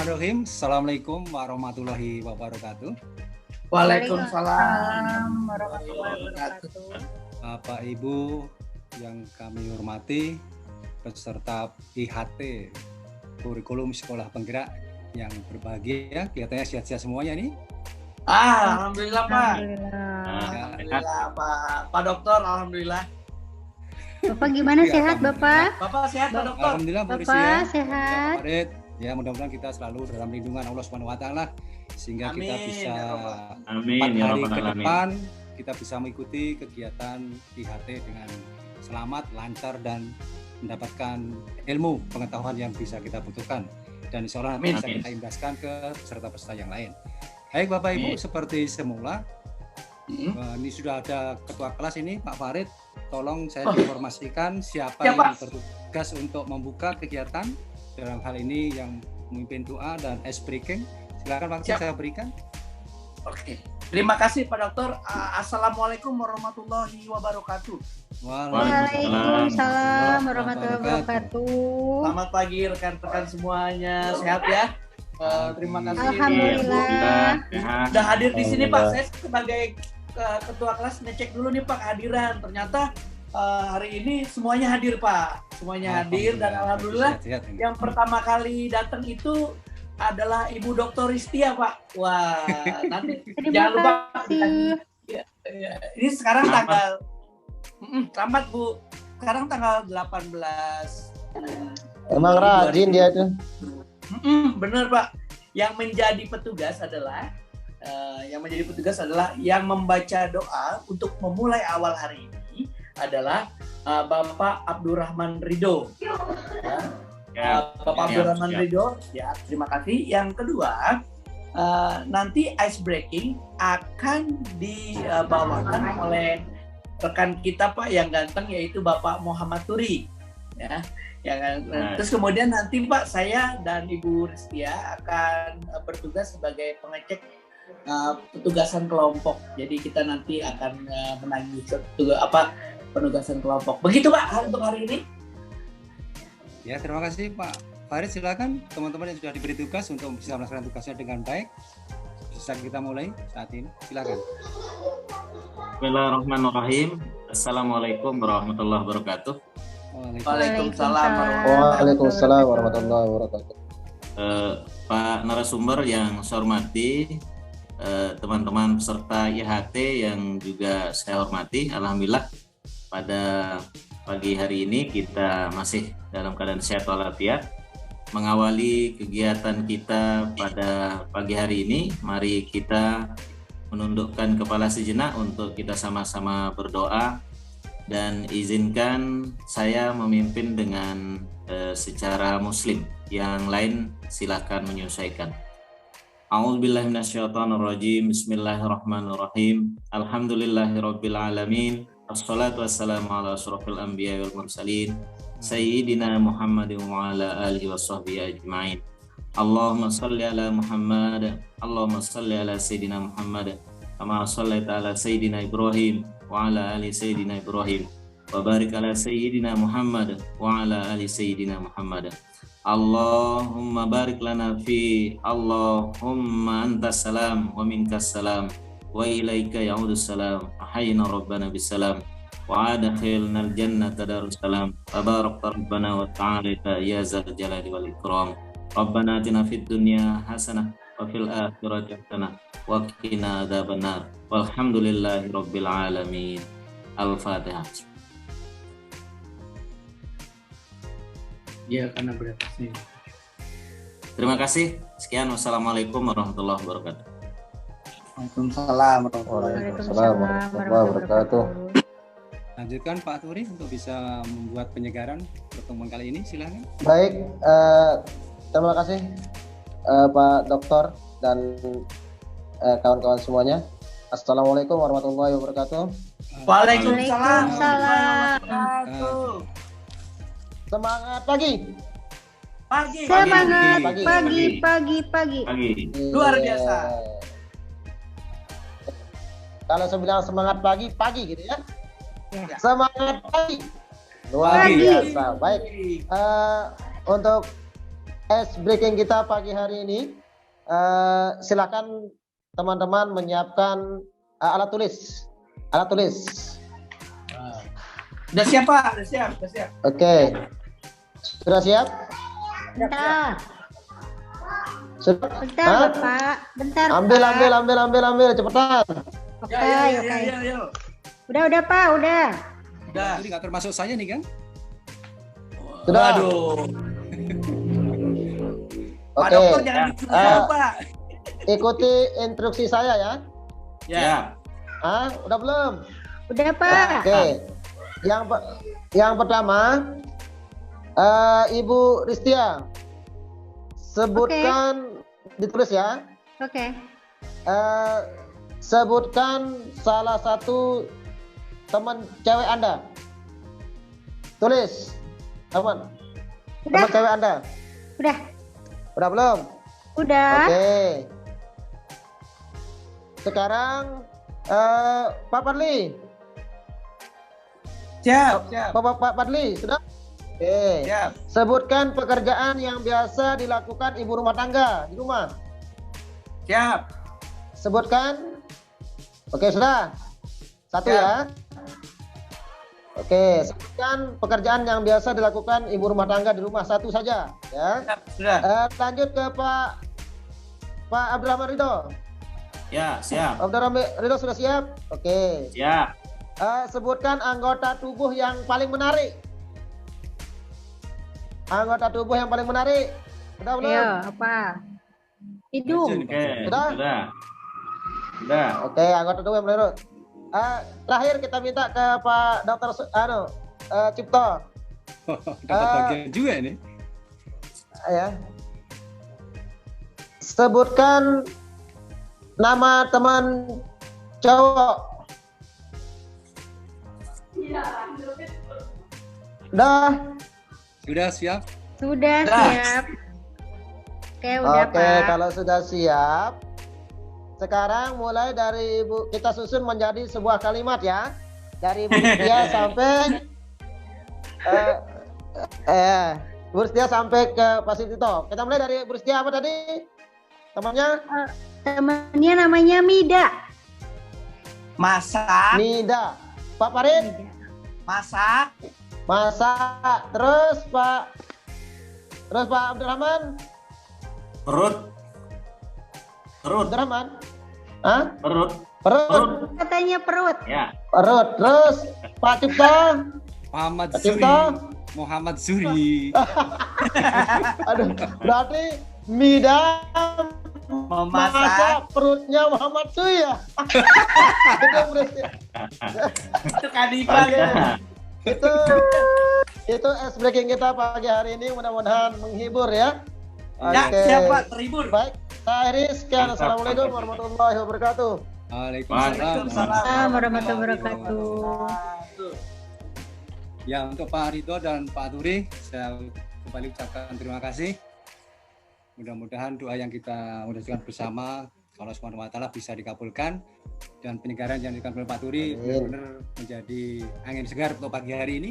Bismillahirrahmanirrahim. Assalamualaikum warahmatullahi wabarakatuh. Waalaikumsalam warahmatullahi wabarakatuh. Bapak Ibu yang kami hormati, peserta IHT kurikulum sekolah penggerak yang berbahagia, kelihatannya sehat-sehat semuanya nih. Alhamdulillah Pak. Alhamdulillah. Pak Dokter, alhamdulillah. Bapak gimana, Ya, sehat Bapak? Bapak sehat Pak Dokter. Alhamdulillah Bu Rizky, Bapak ya. sehat. Pak Farid. Ya, mudah-mudahan kita selalu dalam lindungan Allah Subhanahu wa taala sehingga kita Amin, bisa ya Rabbal. 4 ya hari Rabbal ke Alamin. depan kita bisa mengikuti kegiatan IHT dengan selamat, lancar dan mendapatkan ilmu pengetahuan yang bisa kita butuhkan dan insya Allah nanti Amin. bisa kita imbaskan ke peserta-peserta yang lain. Baik Bapak Ibu, Amin. seperti semula ini sudah ada ketua kelas ini Pak Farid. Tolong saya informasikan siapa Ya, yang Pak. bertugas untuk membuka kegiatan dalam hal ini yang memimpin doa dan ice breaking. Silakan waktu Siap. saya berikan. Oke. Terima kasih Pak Dokter. Assalamualaikum warahmatullahi wabarakatuh. Waalaikumsalam warahmatullahi wabarakatuh. Selamat pagi rekan-rekan semuanya. Sehat ya? Terima kasih. Alhamdulillah. Udah hadir di sini Pak. Saya sebagai ketua kelas ngecek dulu nih Pak kehadiran. Ternyata hari ini semuanya hadir Pak. Semuanya hadir dan alhamdulillah Sehat-sehat ini. yang pertama kali datang itu adalah Ibu Dr. Ristia Pak. Wah, nanti Terima jangan lupa kasih. ya, ini sekarang tanggal selamat Bu. Sekarang tanggal 18. Emang rajin dia tuh. Bener Pak. Yang menjadi petugas adalah yang membaca doa untuk memulai awal hari ini adalah Bapak Abdurrahman Ridho. Bapak Abdurrahman Ridho, ya terima kasih. Yang kedua, nanti ice breaking akan dibawakan oleh rekan kita Pak yang ganteng yaitu Bapak Muhammad Turi, ya. Terus kemudian nanti Pak saya dan Ibu Ristia akan bertugas sebagai pengecek petugasan kelompok. Jadi kita nanti akan menagih penugasan kelompok. Begitu Pak untuk hari ini. Ya, terima kasih Pak Farid. Silakan teman-teman yang sudah diberi tugas untuk bisa melaksanakan tugasnya dengan baik. Bisa kita mulai saat ini. Silakan. Bismillahirrahmanirrahim. Assalamualaikum warahmatullahi wabarakatuh. Waalaikumsalam. Waalaikumsalam warahmatullahi wabarakatuh. Pak narasumber yang saya hormati, teman-teman peserta IHT yang juga saya hormati, alhamdulillah pada pagi hari ini kita masih dalam keadaan sehat walafiat. Mengawali kegiatan kita pada pagi hari ini, mari kita menundukkan kepala sejenak untuk kita sama-sama berdoa. Dan izinkan saya memimpin dengan secara muslim. Yang lain silakan menyesuaikan. A'udzubillahi minasyaitonirrajim. Bismillahirrahmanirrahim. Alhamdulillahirabbil alamin. Wassalatu wassalamu ala asyrofil anbiya'i wal mursalin. Sayyidina Muhammadin wa ala alihi washabbihi ajma'in. Allahumma shalli ala Muhammad. Allahumma shalli ala sayyidina Muhammad. Kama shallaita ala sayyidina Ibrahim wa ala ali sayyidina Ibrahim wa barik ala sayyidina Muhammad wa ala ali sayyidina Muhammad. Allahumma barik lana fi Allahumma antas salam wa minkas salam wa ilaika ya'udus salam hayyina rabbana bisalam wa adkhilna al-jannata darussalam tabarakta rabbana wa ta'ala ya zal jalali wal ikram. Rabbana atina fid dunya hasanah wa fil akhirati hasanah wa qina adzabannar. Walhamdulillahi rabbil alamin. Al-Fatihah. Ya karena berapa sih? Terima kasih. Sekian. Wassalamualaikum warahmatullahi wabarakatuh. Waalaikumsalam. Waalaikumsalam warahmatullahi wabarakatuh. Lanjutkan Pak Turi untuk bisa membuat penyegaran pertemuan kali ini. Silakan. Baik, terima kasih Pak Dokter dan kawan-kawan semuanya. Assalamualaikum warahmatullahi wabarakatuh. Waalaikumsalam. Semangat pagi. Pagi. Semangat Pagi. pagi. Luar biasa. Kalau saya bilang semangat pagi gitu ya. Ya. Semangat pagi. Luar Pagi. biasa. Baik. Untuk ice breaking kita pagi hari ini. Silakan teman-teman menyiapkan alat tulis. Alat tulis. Udah siap Pak, udah siap. Oke. Sudah siap? Bentar. Sudah? Bentar, Hah? Bapak. Bentar, Ambil, Pak. cepetan. Oke, Ya, oke. ya. Udah, Pak, udah. Udah. Jadi nggak termasuk saya nih kan? Sudah. Waduh. Pak Oke. Dokter jangan dicuri Pak. Ikuti instruksi saya ya. Siap. Udah belum? Udah, Pak. Oke. Yang pertama, Ibu Ristia, sebutkan, ditulis ya. Oke. Sebutkan salah satu teman cewek Anda. Tulis, teman Udah, cewek Anda. udah. Udah belum? Udah. Oke. Sekarang Pak Padli. Siap. Pak Padli, sudah? Oke. Siap. Sebutkan pekerjaan yang biasa dilakukan ibu rumah tangga di rumah. Siap. Sebutkan. Oke, sudah. Satu Siap. ya. Oke, sebutkan pekerjaan yang biasa dilakukan ibu rumah tangga di rumah. Satu saja, ya. Siap. Sudah. Lanjut ke Pak Abdurrahman Ridho. Ya, siap. Abdurrahman Ridho sudah siap? Oke. Siap. Sebutkan anggota tubuh yang paling menarik. Anggota tubuh yang paling menarik. Sudah belum? Ayo, apa? Hidung. Oke, Sudah? Sudah. Oke, anggota tubuh yang paling menarik. Terakhir kita minta ke Pak Dokter Cipto. Dapat bagian juga ini. Ya. Sebutkan nama teman cowok. Dah. Sudah siap? Sudah Udah. siap. Oke, udah, Oke, Pak. kalau sudah siap, sekarang mulai dari Ibu, kita susun menjadi sebuah kalimat ya. Dari Bu Ristia sampai Bu Ristia sampai ke Pak Sitito. Kita mulai dari Bu Ristia apa tadi? Temannya? Temannya namanya Mida. Masak. Nida. Pak Farid? Masak. Masak. Terus Pak Abdurrahman? Perut. Abdurrahman? Hah? Perut. Perut. Katanya perut. Ya. Perut. Terus Pak Cipto? Muhammad Pak Zuri. Cipto? Muhammad Zuri. Aduh, berarti Mida Memasak. masak perutnya Muhammad Sui ya? Itu berarti. Itu Kadipan. Oke. Itu ice breaking kita pagi hari ini, mudah-mudahan menghibur ya. Ya, Oke. siap Pak, terhibur. Baik, saya akhiri sekian. Assalamualaikum warahmatullahi wabarakatuh. Waalaikumsalam. Waalaikumsalam warahmatullahi wabarakatuh. Ya, untuk Pak Ridho dan Pak Turi, saya kembali ucapkan terima kasih. Mudah-mudahan doa yang kita ucapkan bersama Allah Subhanahu wa taala bisa dikabulkan dan penyegaran yang dilakukan oleh Pak Turi Amin. benar-benar menjadi angin segar untuk pagi hari ini.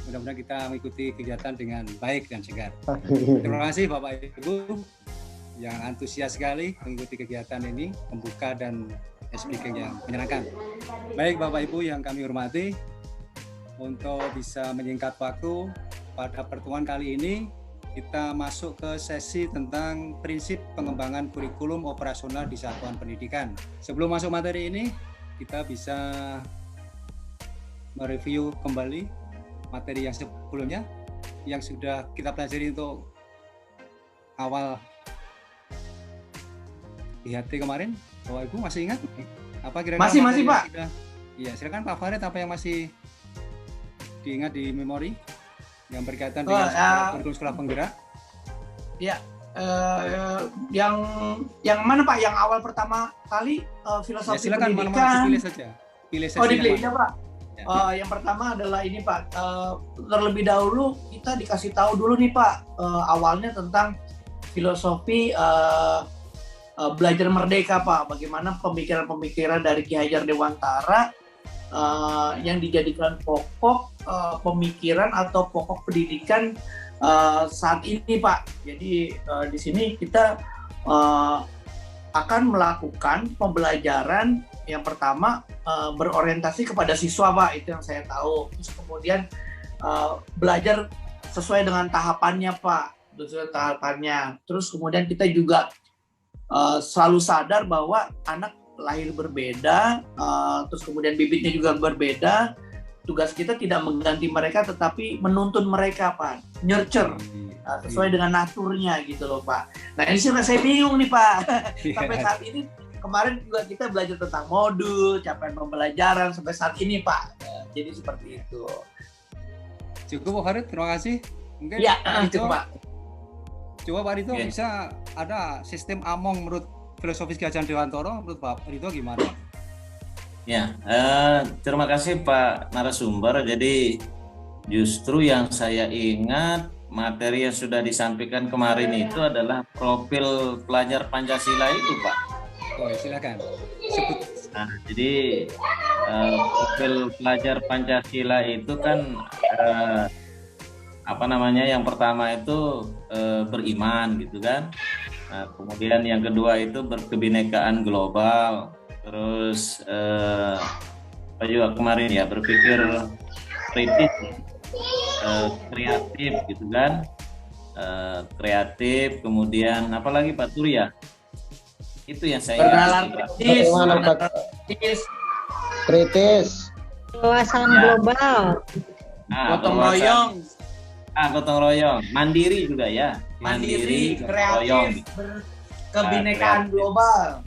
Mudah-mudahan kita mengikuti kegiatan dengan baik dan segar. Terima kasih Bapak Ibu yang antusias sekali mengikuti kegiatan ini, membuka dan speaking yang menyenangkan. Baik Bapak Ibu yang kami hormati, untuk bisa menyingkat waktu pada pertemuan kali ini kita masuk ke sesi tentang prinsip pengembangan kurikulum operasional di satuan pendidikan. Sebelum masuk materi ini, kita bisa mereview kembali materi yang sebelumnya yang sudah kita pelajari untuk awal IHT kemarin. Bapak Ibu masih ingat? Apa kira-kira Masih, materi Pak. yang sudah? Iya, silakan Pak Farid, apa yang masih diingat di memori yang berkaitan dengan kurikulum sekolah penggerak? Ya, yang mana Pak? Yang awal pertama kali Ya, filosofi silakan mana-mana pendidikan. dipilih saja. Pilih sesi Oh, yang dipilih mana. ya, Pak. Ya. Yang pertama adalah ini Pak. Terlebih dahulu kita dikasih tahu dulu nih Pak, awalnya tentang filosofi belajar merdeka Pak. Bagaimana pemikiran-pemikiran dari Ki Hajar Dewantara yang dijadikan pokok pemikiran atau pokok pendidikan saat ini Pak. Jadi di sini kita akan melakukan pembelajaran yang pertama berorientasi kepada siswa Pak, itu yang saya tahu. Terus kemudian belajar sesuai dengan tahapannya Pak, sesuai tahapannya. Terus kemudian kita juga selalu sadar bahwa anak lahir berbeda, terus kemudian bibitnya juga berbeda. Tugas kita tidak mengganti mereka, tetapi menuntun mereka Pak, nurture sesuai dengan naturnya gitu loh Pak. Nah ini saya bingung nih Pak. Sampai saat ini, kemarin juga kita belajar tentang modul, capaian pembelajaran sampai saat ini Pak. Jadi seperti itu. Cukup Pak Farid, terima kasih. Mungkin Ya, Pak Rito, Pak. coba Pak Rito Ya. bisa ada sistem among menurut filosofis Ki Dewantoro, menurut Pak Rito gimana? Ya, terima kasih Pak narasumber. Jadi justru yang saya ingat materi yang sudah disampaikan kemarin itu adalah profil pelajar Pancasila itu Pak. Oh silakan. Sebut. Nah, jadi profil pelajar Pancasila itu kan yang pertama itu beriman gitu kan. Nah, kemudian yang kedua itu berkebinekaan global. Terus apa juga kemarin ya, berpikir kritis, kreatif gitu kan, kreatif. Kemudian apalagi Pak Surya, itu yang saya Bernalar kritis, Bagaimana, Pak? Kritis. Wawasan Ya. global. gotong berwawasan- royong, gotong royong, mandiri juga ya, mandiri, gotong royong. kreatif, berkebinekaan global.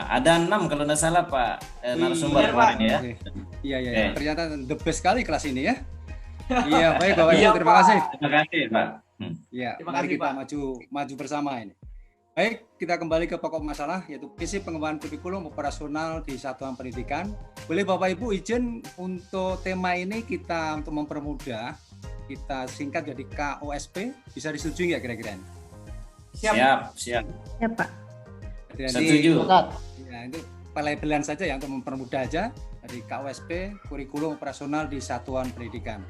Ada 6 kalau tidak salah Pak narasumber Iya, kemarin Pak. ya. Oke. Iya, Oke. ternyata the best sekali kelas ini ya. Iya, baik Bapak Ibu, Iya, terima Pak. kasih. Terima kasih Pak. Ya, Terima mari kasih, kita Pak. maju bersama ini. Baik, kita kembali ke pokok masalah, yaitu prinsip pengembangan kurikulum operasional di satuan pendidikan. Boleh Bapak Ibu izin untuk tema ini kita untuk mempermudah, kita singkat jadi KOSP, bisa disetujui nggak kira-kira? Siap. Ya Pak. Jadi, Setuju. Sepakat. ya, itu pelabelan saja ya untuk mempermudah aja. Dari KOSP, kurikulum operasional di satuan pendidikan.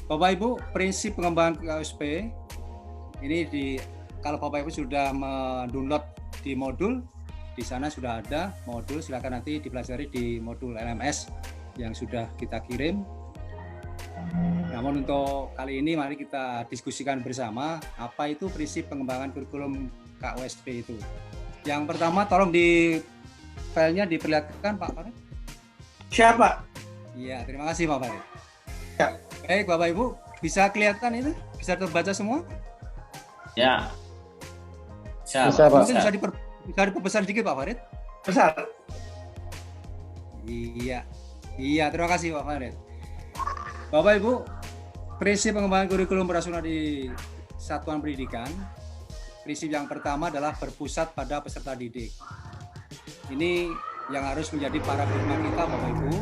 Bapak Ibu, prinsip pengembangan KOSP ini kalau Bapak Ibu sudah mendownload di modul, di sana sudah ada modul, silakan nanti dipelajari di modul LMS yang sudah kita kirim. Namun untuk kali ini mari kita diskusikan bersama apa itu prinsip pengembangan kurikulum KOSP itu. Yang pertama tolong di filenya diperlihatkan Pak Farid. Siapa? Iya, terima kasih Pak Farid. Ya. Baik Bapak Ibu, bisa kelihatan itu? Bisa terbaca semua? Ya. Siap. Bisa, Pak. Mungkin bisa diperbesar sedikit Pak Farid? Besar. Iya, terima kasih Pak Farid. Bapak Ibu, prinsip pengembangan kurikulum operasional di satuan pendidikan. Prinsip yang pertama adalah berpusat pada peserta didik. Ini yang harus menjadi paradigma kita Bapak Ibu,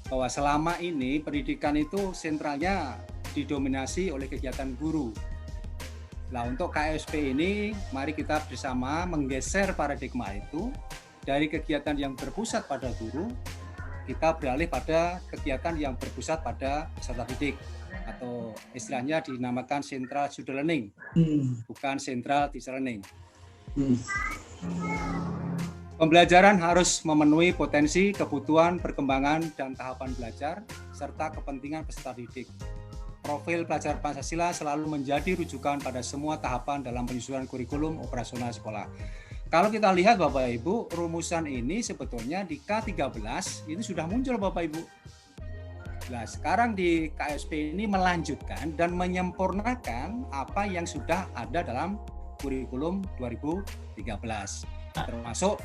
bahwa selama ini pendidikan itu sentralnya didominasi oleh kegiatan guru. Nah, untuk KOSP ini mari kita bersama menggeser paradigma itu dari kegiatan yang berpusat pada guru, kita beralih pada kegiatan yang berpusat pada peserta didik, atau istilahnya dinamakan central student learning, bukan central teacher learning. Pembelajaran harus memenuhi potensi, kebutuhan, perkembangan, dan tahapan belajar, serta kepentingan peserta didik. Profil pelajar Pancasila selalu menjadi rujukan pada semua tahapan dalam penyusunan kurikulum operasional sekolah. Kalau kita lihat Bapak Ibu, rumusan ini sebetulnya di K13 itu sudah muncul Bapak Ibu. Nah, sekarang di KOSP ini melanjutkan dan menyempurnakan apa yang sudah ada dalam kurikulum 2013. Termasuk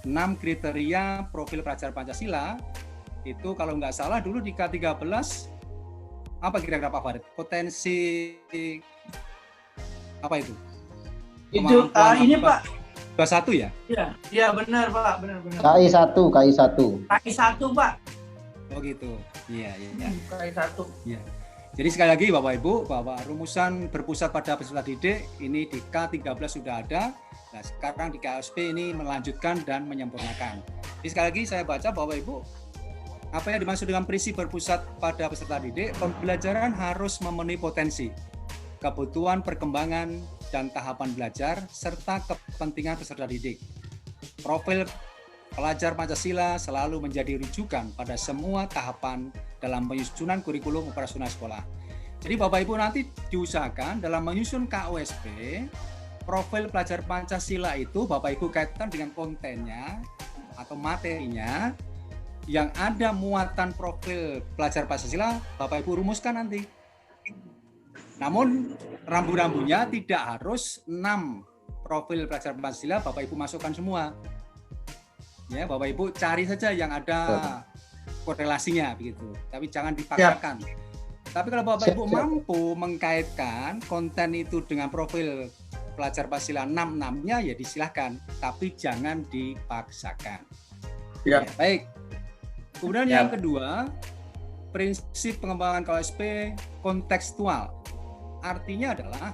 6 kriteria profil pelajar Pancasila. Itu kalau nggak salah dulu di K13 apa kira-kira Pak Farid? Potensi apa itu? Itu ini Pak. 21 ya? Iya benar Pak, benar. KI 1. KI 1 Pak. Oh gitu. Iya. KI 1. Iya. Jadi sekali lagi Bapak Ibu, bahwa rumusan berpusat pada peserta didik ini di K13 sudah ada. Nah, sekarang di KOSP ini melanjutkan dan menyempurnakan. Jadi sekali lagi saya baca Bapak Ibu, apa yang dimaksud dengan prinsip berpusat pada peserta didik? Pembelajaran harus memenuhi potensi. kebutuhan perkembangan dan tahapan belajar, serta kepentingan peserta didik. Profil pelajar Pancasila selalu menjadi rujukan pada semua tahapan dalam penyusunan kurikulum operasional sekolah. Jadi Bapak Ibu nanti diusahakan dalam menyusun KOSP, profil pelajar Pancasila itu Bapak Ibu kaitkan dengan kontennya atau materinya, yang ada muatan profil pelajar Pancasila, Bapak Ibu rumuskan nanti. Namun rambu-rambunya tidak harus 6 profil pelajar Pancasila Bapak Ibu masukkan semua. Ya, Bapak Ibu cari saja yang ada korelasinya begitu. Tapi jangan dipaksakan. Tapi kalau Bapak Ibu mampu mengkaitkan konten itu dengan profil pelajar Pancasila 6-6-nya ya disilahkan, tapi jangan dipaksakan. Ya, baik. Kemudian yang kedua, prinsip pengembangan KOSP kontekstual. Artinya adalah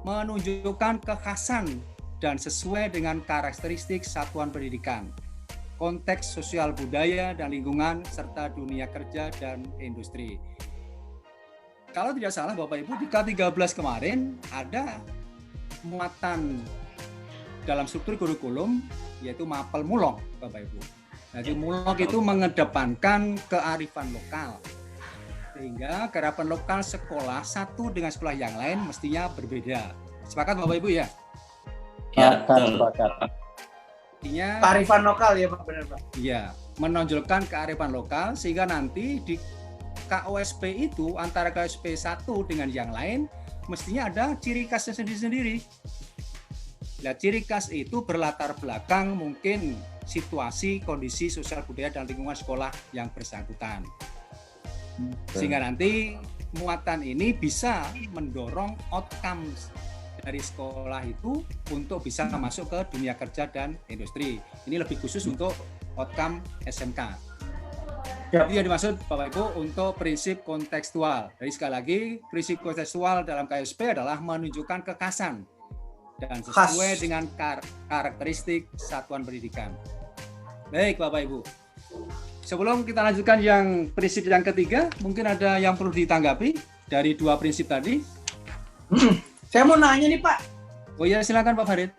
menunjukkan kekhasan dan sesuai dengan karakteristik satuan pendidikan, konteks sosial budaya dan lingkungan, serta dunia kerja dan industri. Kalau tidak salah Bapak Ibu, di K13 kemarin ada muatan dalam struktur kurikulum yaitu mapel mulok Bapak Ibu. Jadi mulok itu mengedepankan kearifan lokal. Sehingga kearifan lokal sekolah satu dengan sekolah yang lain mestinya berbeda. Sepakat Bapak Ibu ya? Ya, sepakat. Artinya kearifan lokal ya Pak, benar Pak? Iya, menonjolkan kearifan lokal sehingga nanti di KOSP itu antara KOSP satu dengan yang lain mestinya ada ciri khasnya sendiri-sendiri. Nah, ciri khas itu berlatar belakang mungkin situasi, kondisi sosial budaya dan lingkungan sekolah yang bersangkutan. Sehingga nanti muatan ini bisa mendorong outcomes dari sekolah itu untuk bisa masuk ke dunia kerja dan industri. Ini lebih khusus untuk outcome SMK. Itu yang dimaksud Bapak Ibu untuk prinsip kontekstual. Jadi sekali lagi, prinsip kontekstual dalam KOSP adalah menunjukkan kekhasan dan sesuai dengan karakteristik satuan pendidikan. Baik Bapak Ibu. Sebelum kita lanjutkan yang prinsip yang ketiga, mungkin ada yang perlu ditanggapi dari dua prinsip tadi. Saya mau nanya nih Pak. Oh ya, silakan Pak Farid.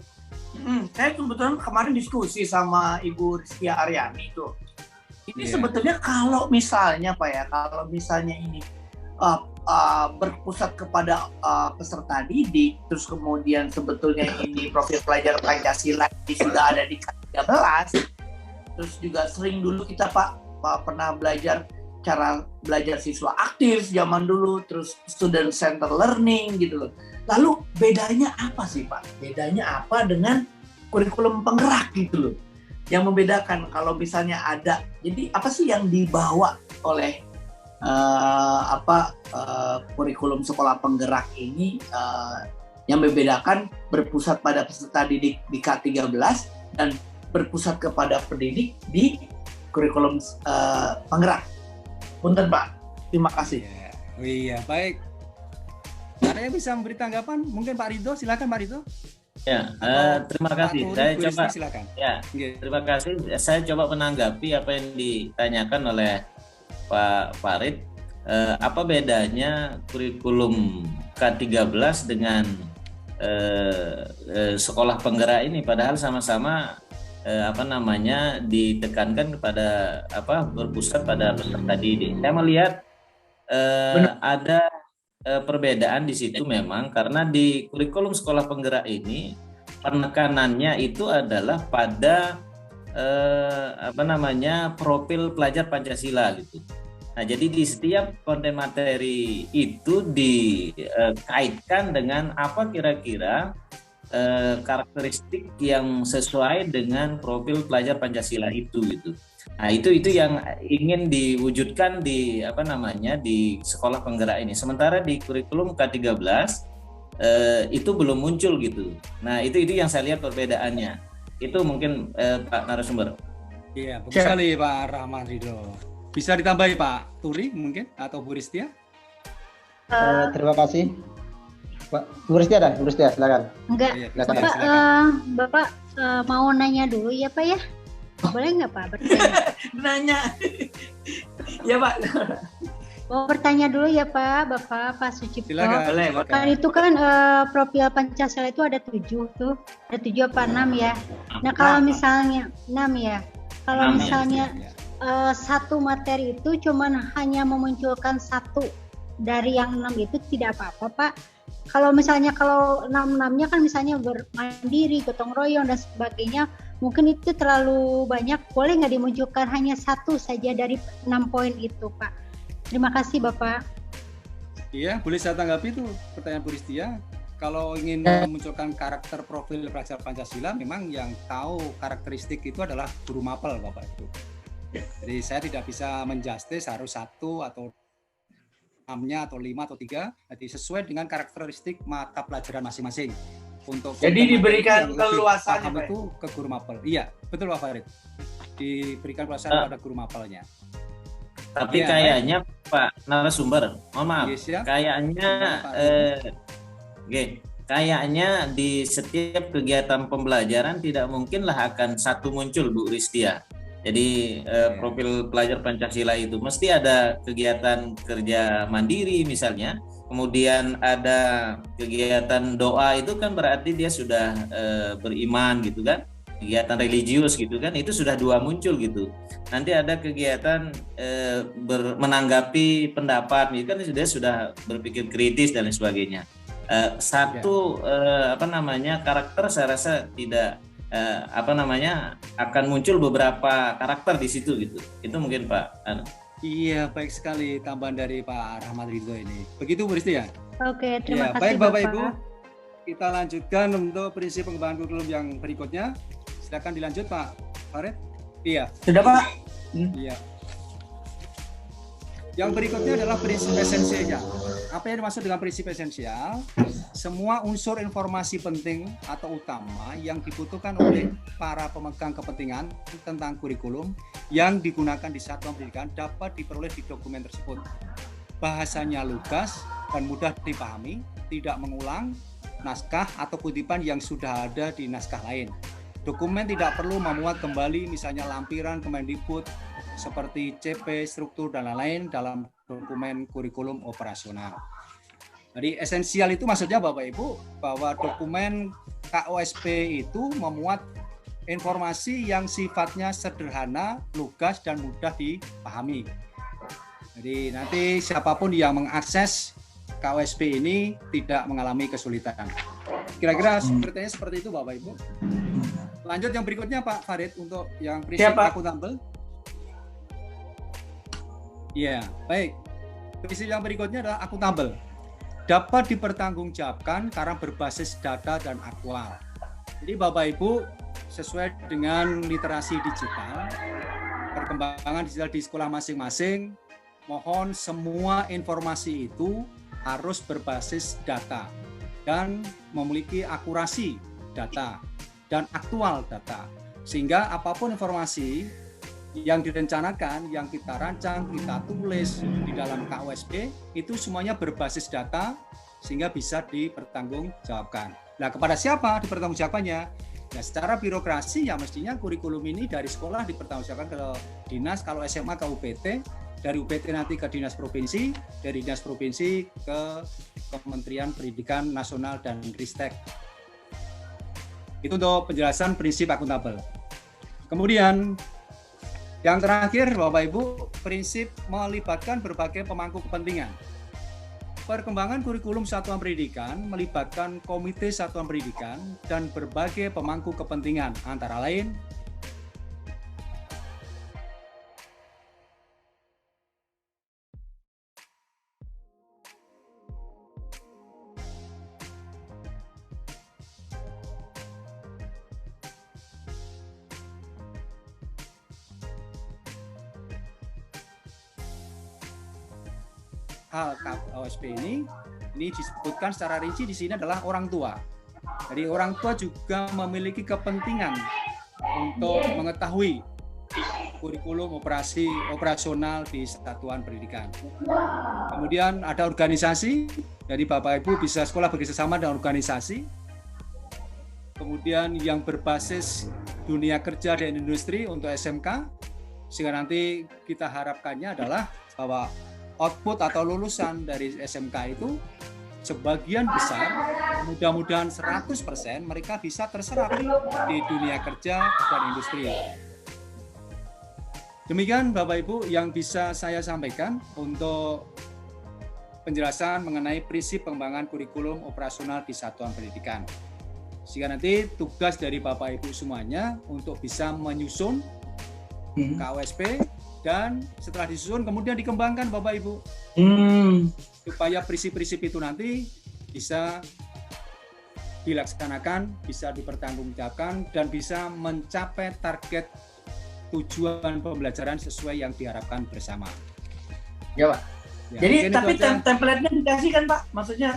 Saya kebetulan kemarin diskusi sama Ibu Rizkia Aryani itu. Ini sebetulnya kalau misalnya Pak ya, kalau misalnya ini berpusat kepada peserta didik, terus kemudian sebetulnya ini profil pelajar Pancasila ini sudah ada di K13. Terus juga sering dulu kita Pak pernah belajar cara belajar siswa aktif zaman dulu, terus student center learning gitu loh. Lalu bedanya apa sih Pak? Bedanya apa dengan kurikulum penggerak gitu loh? Yang membedakan kalau misalnya ada, jadi apa sih yang dibawa oleh kurikulum sekolah penggerak ini yang membedakan berpusat pada peserta didik di K13 dan berpusat kepada pendidik di kurikulum penggerak. Punten Pak, terima kasih. Iya, baik. Ada yang bisa memberi tanggapan? Mungkin Pak Ridho, silakan Pak Ridho. Ya, terima kasih. Saya coba. Silakan. Ya, terima kasih. Saya coba menanggapi apa yang ditanyakan oleh Pak Farid. Apa bedanya kurikulum K13 dengan sekolah penggerak ini? Padahal sama-sama ditekankan kepada berpusat pada peserta didik. Saya melihat ada perbedaan di situ memang, karena di kurikulum sekolah penggerak ini penekanannya itu adalah pada profil pelajar Pancasila gitu. Nah, jadi di setiap konten materi itu dikaitkan dengan apa kira-kira karakteristik yang sesuai dengan profil pelajar Pancasila itu gitu. Nah, itu yang ingin diwujudkan di di sekolah penggerak ini. Sementara di kurikulum K13 itu belum muncul gitu. Nah, itu yang saya lihat perbedaannya. Itu mungkin Pak narasumber. Iya, bagus sekali Pak Rahman Ridho. Bisa ditambahi Pak Turi mungkin atau Bu Riztia? Terima kasih. Bu Riztia ada? Bu Riztia, silakan. Enggak, Bapak mau nanya dulu ya Pak ya? Boleh nggak Pak bertanya? Nanya. Ya Pak. Mau bertanya dulu ya Pak, Bapak Sucipto. Silakan. Boleh, Kan itu kan profil Pancasila itu ada 7 tuh, ada 7 apa 6 ya. Nah kalau misalnya 6 ya, kalau 6 ya. misalnya Ya. satu materi itu cuman hanya memunculkan satu dari yang 6 itu tidak apa-apa Pak. Kalau misalnya kalau 6-6-nya kan misalnya bermandiri, gotong royong dan sebagainya, mungkin itu terlalu banyak. Boleh nggak dimunculkan hanya satu saja dari 6 poin itu Pak? Terima kasih Bapak. Iya, boleh saya tanggapi itu pertanyaan Bu Ristia. Kalau ingin memunculkan karakter profil pelajar Pancasila, memang yang tahu karakteristik itu adalah guru mapel, Bapak Ibu. Jadi saya tidak bisa menjustis harus 1 atau 6-nya atau 5 atau 3. Jadi sesuai dengan karakteristik mata pelajaran masing-masing. Untuk Jadi diberikan yang lebih keleluasan paham ya, Pak? itu ke guru mapel. Iya, betul Pak Farid. Diberikan keleluasan pada guru mapelnya. Tapi Iya, kayaknya Pak narasumber, mohon maaf, Yes, ya. kayaknya kayaknya di setiap kegiatan pembelajaran tidak mungkinlah akan satu muncul Bu Ristia. Jadi profil pelajar Pancasila itu mesti ada kegiatan kerja mandiri misalnya, kemudian ada kegiatan doa, itu kan berarti dia sudah beriman gitu kan, kegiatan religius gitu kan, itu sudah 2 muncul gitu. Nanti ada kegiatan menanggapi pendapat, itu kan sudah berpikir kritis dan lain sebagainya. Karakter saya rasa tidak akan muncul beberapa karakter di situ gitu. Itu mungkin Pak. Iya, baik sekali tambahan dari Pak Rahmat Ridho ini. Begitu Bu Ristia? Oke, terima Ya, kasih baik Bapak Ibu. Kita lanjutkan untuk prinsip pengembangan kurikulum yang berikutnya. Silakan dilanjut Pak Farid. Iya. Sudah Pak? Iya. Yang berikutnya adalah prinsip esensial. Apa yang dimaksud dengan prinsip esensial? Semua unsur informasi penting atau utama yang dibutuhkan oleh para pemegang kepentingan tentang kurikulum yang digunakan di satuan pendidikan dapat diperoleh di dokumen tersebut. Bahasanya lugas dan mudah dipahami, tidak mengulang naskah atau kutipan yang sudah ada di naskah lain. Dokumen tidak perlu memuat kembali misalnya lampiran Kemendikbud seperti CP, struktur, dan lain-lain dalam dokumen kurikulum operasional. Jadi esensial itu maksudnya Bapak Ibu bahwa dokumen KOSP itu memuat informasi yang sifatnya sederhana, lugas, dan mudah dipahami. Jadi nanti siapapun yang mengakses KOSP ini tidak mengalami kesulitan. Kira-kira sepertinya seperti itu Bapak Ibu. Lanjut yang berikutnya Pak Farid untuk yang prinsip akuntabel. Iya, baik. Prinsip yang berikutnya adalah akuntabel. Dapat dipertanggungjawabkan karena berbasis data dan aktual. Jadi Bapak Ibu sesuai dengan literasi digital, perkembangan digital di sekolah masing-masing, mohon semua informasi itu harus berbasis data dan memiliki akurasi data dan aktual data. Sehingga apapun informasi yang direncanakan, yang kita rancang, kita tulis di dalam KOSP, itu semuanya berbasis data sehingga bisa dipertanggungjawabkan. Nah, kepada siapa dipertanggungjawabkannya? Nah, secara birokrasi ya mestinya kurikulum ini dari sekolah dipertanggungjawabkan ke dinas, kalau SMA ke UPT, dari UPT nanti ke dinas provinsi, dari dinas provinsi ke Kementerian Pendidikan Nasional dan Ristek. Itu untuk penjelasan prinsip akuntabel. Kemudian yang terakhir, Bapak Ibu, prinsip melibatkan berbagai pemangku kepentingan. Perkembangan kurikulum satuan pendidikan melibatkan komite satuan pendidikan dan berbagai pemangku kepentingan, antara lain hal KOSP ini disebutkan secara rinci di sini adalah orang tua. Jadi orang tua juga memiliki kepentingan untuk mengetahui kurikulum operasional di satuan pendidikan. Kemudian ada organisasi, jadi Bapak Ibu bisa sekolah bekerjasama dengan organisasi. Kemudian yang berbasis dunia kerja dan industri untuk SMK, sehingga nanti kita harapkannya adalah bahwa output atau lulusan dari SMK itu sebagian besar, mudah-mudahan 100% mereka bisa terserap di dunia kerja dan industri. Demikian Bapak Ibu yang bisa saya sampaikan untuk penjelasan mengenai prinsip pengembangan kurikulum operasional di satuan pendidikan. Sehingga nanti tugas dari Bapak Ibu semuanya untuk bisa menyusun KOSP dan setelah disusun kemudian dikembangkan Bapak Ibu. Supaya prinsip-prinsip itu nanti bisa dilaksanakan, bisa dipertanggungjawabkan dan bisa mencapai target tujuan pembelajaran sesuai yang diharapkan bersama. Ya Pak. Ya, Jadi tapi itu aja. template-nya dikasih kan Pak? Maksudnya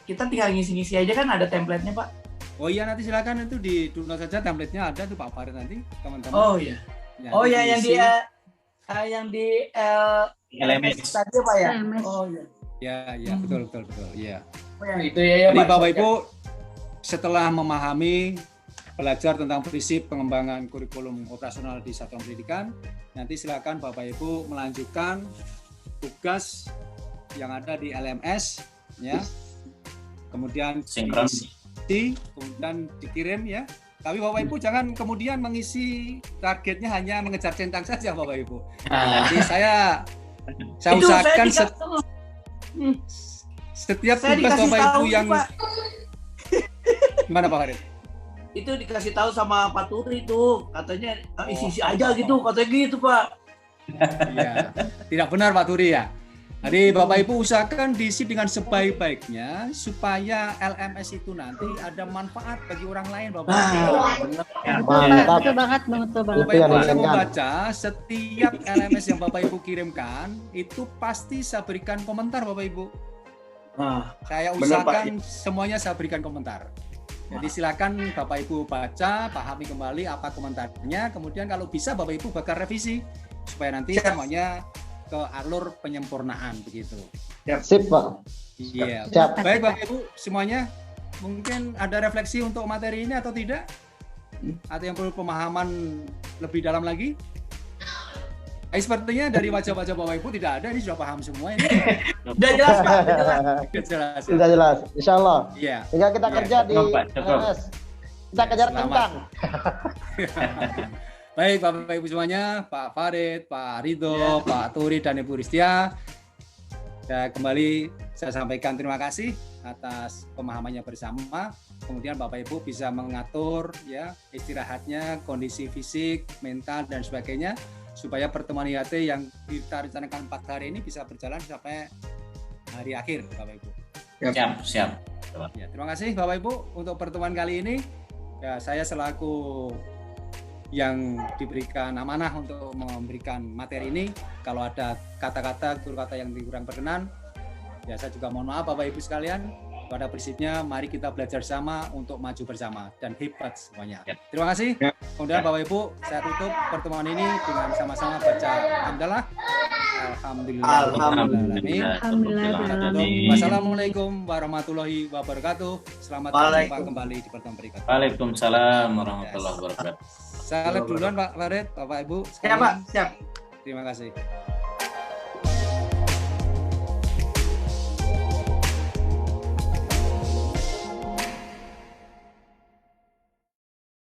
kita tinggal ngisi-ngisi aja kan, ada template-nya Pak? Oh iya, nanti silakan itu di download saja, template-nya ada tuh Pak Farid nanti teman-teman. Oh iya. Ya, Oh ya, diisi. yang di LMS tadi Pak ya? LMS. Oh iya. Ya, betul. Ya. Oh yang itu ya Jadi Pak. Bapak Ibu setelah memahami belajar tentang prinsip pengembangan kurikulum operasional di satuan pendidikan, nanti silakan Bapak Ibu melanjutkan tugas yang ada di LMS ya. Kemudian sinkron. kemudian dikirim ya. Tapi Bapak Ibu jangan kemudian mengisi targetnya hanya mengejar centang saja Bapak Ibu. Jadi saya Itu usahakan saya setiap saya tugas dikasih Bapak tahu Ibu yang Pak. Gimana Pak Farid? Itu dikasih tahu sama Pak Turi tuh, katanya isi-isi Oh. aja gitu, katanya gitu Pak. Iya, tidak benar Pak Turi ya. Jadi Bapak Ibu usahakan diisi dengan sebaik-baiknya supaya LMS itu nanti ada manfaat bagi orang lain Bapak Ibu. Mantap. Betul banget. Bapak Itu yang Ibu bisa diinginkan. membaca setiap LMS yang Bapak Ibu kirimkan itu pasti saya berikan komentar Bapak Ibu. Nah, Saya Benar, Pak. usahakan semuanya saya berikan komentar. Jadi silakan Bapak Ibu baca, pahami kembali apa komentarnya, kemudian kalau bisa Bapak Ibu bakal revisi supaya nanti semuanya ke alur penyempurnaan begitu. Sip Pak. Iya. Siap. Baik Bapak Ibu semuanya, mungkin ada refleksi untuk materi ini atau tidak? Atau yang perlu pemahaman lebih dalam lagi? Sepertinya dari wajah-wajah Bapak Ibu tidak ada, ini sudah paham semua ini. udah jelas Pak, udah jelas. Jelas. Sudah jelas. Insya Allah. Iya. Tinggal kita Ya, kerja di cukup, Pak, cukup. LMS. Kita kejar Selamat. centang. Baik Bapak Ibu semuanya, Pak Farid, Pak Ridho, Pak Turi dan Ibu Ristia. Ya, kembali saya sampaikan terima kasih atas pemahamannya bersama. Kemudian Bapak Ibu bisa mengatur ya istirahatnya, kondisi fisik, mental dan sebagainya supaya pertemuan IHT yang kita rencanakan 4 hari ini bisa berjalan sampai hari akhir Bapak Ibu. Siap. Ya, terima kasih Bapak Ibu untuk pertemuan kali ini. Ya, saya selaku yang diberikan amanah untuk memberikan materi ini, kalau ada kata-kata, tutur kata yang kurang berkenan, ya saya juga mohon maaf Bapak Ibu sekalian. Pada prinsipnya mari kita belajar sama untuk maju bersama dan hebat semuanya. Ya. Terima kasih. Kemudian Bapak Ibu, saya tutup pertemuan ini dengan sama-sama baca hamdalah. Alhamdulillah. Wassalamualaikum warahmatullahi wabarakatuh. Selamat berjumpa kembali di pertemuan berikutnya. Waalaikumsalam warahmatullahi wabarakatuh. Saya live duluan Pak Farid, Bapak Ibu. Siap Pak, siap. Terima kasih.